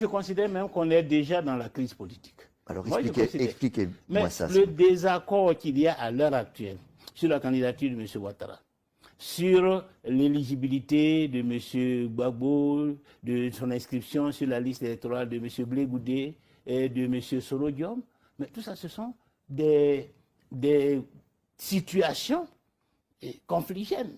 Je considère même qu'on est déjà dans la crise politique. Alors expliquez-moi ça. Le désaccord qu'il y a à l'heure actuelle sur la candidature de M. Ouattara, sur l'éligibilité de M. Gbagbo, de son inscription sur la liste électorale de M. Blé Goudé et de M. Sorodium, mais tout ça, ce sont des situations conflictuelles.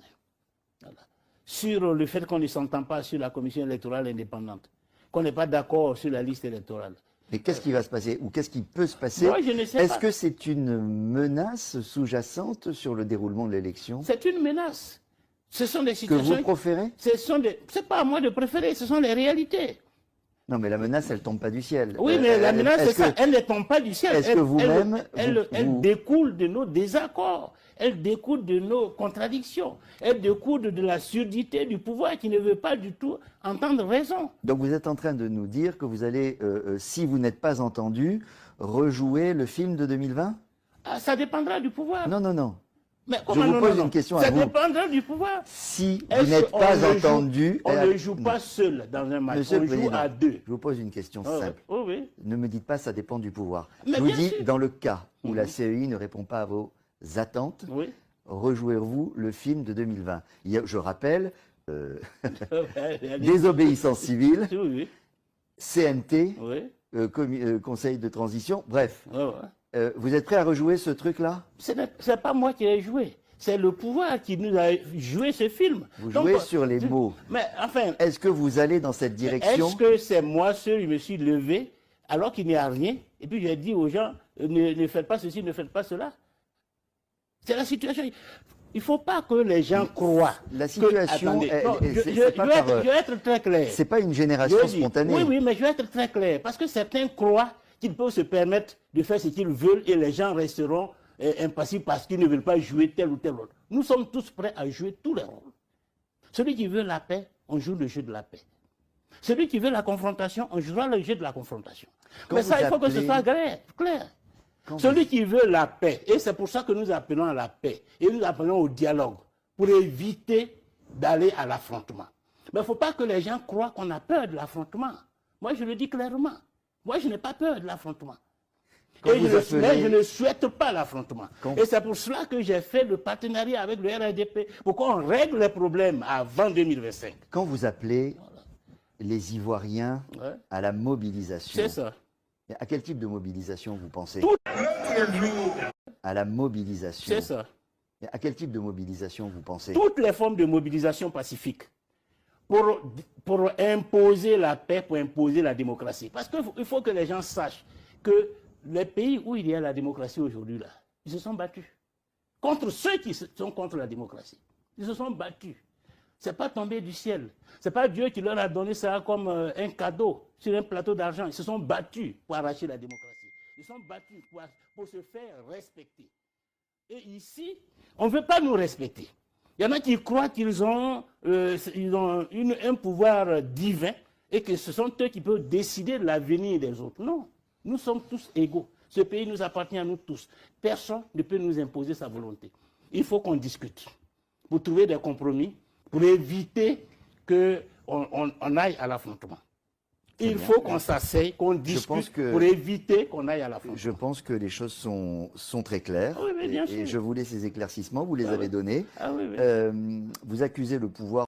Voilà. Sur le fait qu'on ne s'entend pas sur la commission électorale indépendante, qu'on n'est pas d'accord sur la liste électorale. Mais qu'est-ce qui va se passer ou qu'est-ce qui peut se passer? Est-ce que c'est une menace sous-jacente sur le déroulement de l'élection? C'est une menace. Ce sont des situations... Que vous préférez? C'est pas à moi de préférer, ce sont les réalités. Non, mais la menace, elle ne tombe pas du ciel. Oui, mais la menace, c'est ça, elle ne tombe pas du ciel. Est-ce que vous-même... Elle découle de nos désaccords, elle découle de nos contradictions, elle découle de la surdité du pouvoir qui ne veut pas du tout entendre raison. Donc vous êtes en train de nous dire que vous allez, si vous n'êtes pas entendu, rejouer le film de 2020? Ah, ça dépendra du pouvoir. Non, non, non. Mais je vous pose une question à vous. Ça dépendra du pouvoir. Si vous n'êtes pas entendu... On ne joue pas seul dans un match, on joue à deux. Je vous pose une question simple. Oh, oui. Ne me dites pas ça dépend du pouvoir. Mais je vous dis, sûr. dans le cas où la CEI ne répond pas à vos attentes, rejouez-vous le film de 2020. Je rappelle, désobéissance civile, CNT, Conseil de transition, bref. Vous êtes prêt à rejouer ce truc-là? Ce n'est pas moi qui ai joué. C'est le pouvoir qui nous a joué ce film. Vous jouez sur les mots. Mais enfin... Est-ce que vous allez dans cette direction? Est-ce que c'est moi seul, je me suis levé, alors qu'il n'y a rien, et puis j'ai dit aux gens, ne faites pas ceci, ne faites pas cela? C'est la situation. Il ne faut pas que les gens croient. La situation, je vais être très clair. C'est pas une génération spontanée. Oui, mais je vais être très clair. Parce que certains croient qu'ils peuvent se permettre de faire ce qu'ils veulent et les gens resteront impassibles parce qu'ils ne veulent pas jouer tel ou tel rôle. Nous sommes tous prêts à jouer tous les rôles. Celui qui veut la paix, on joue le jeu de la paix. Celui qui veut la confrontation, on jouera le jeu de la confrontation. Mais ça, il faut que ce soit clair. Celui qui veut la paix, et c'est pour ça que nous appelons à la paix, et nous appelons au dialogue, pour éviter d'aller à l'affrontement. Mais il ne faut pas que les gens croient qu'on a peur de l'affrontement. Moi, je le dis clairement. Moi, je n'ai pas peur de l'affrontement. Et je ne souhaite pas l'affrontement. Et c'est pour cela que j'ai fait le partenariat avec le RDP, pour qu'on règle les problèmes avant 2025. Quand vous appelez les Ivoiriens à la mobilisation, c'est ça. À quel type de mobilisation vous pensez? À la mobilisation. C'est ça. À quel type de mobilisation vous pensez? Toutes les formes de mobilisation pacifique. Pour imposer la paix, pour imposer la démocratie. Parce qu'il faut que les gens sachent que les pays où il y a la démocratie aujourd'hui, là, ils se sont battus. Contre ceux qui sont contre la démocratie. Ils se sont battus. Ce n'est pas tombé du ciel. Ce n'est pas Dieu qui leur a donné ça comme un cadeau sur un plateau d'argent. Ils se sont battus pour arracher la démocratie. Ils se sont battus pour se faire respecter. Et ici, on ne veut pas nous respecter. Il y en a qui croient qu'ils ont, un pouvoir divin et que ce sont eux qui peuvent décider de l'avenir des autres. Non, nous sommes tous égaux. Ce pays nous appartient à nous tous. Personne ne peut nous imposer sa volonté. Il faut qu'on discute pour trouver des compromis, pour éviter qu'on aille à l'affrontement. Il faut qu'on s'asseye, qu'on discute pour éviter qu'on aille à l'affrontement. Je pense que les choses sont très claires. Oui, mais bien sûr. Et je voulais ces éclaircissements, vous les avez donnés. Ah, oui. Vous accusez le pouvoir...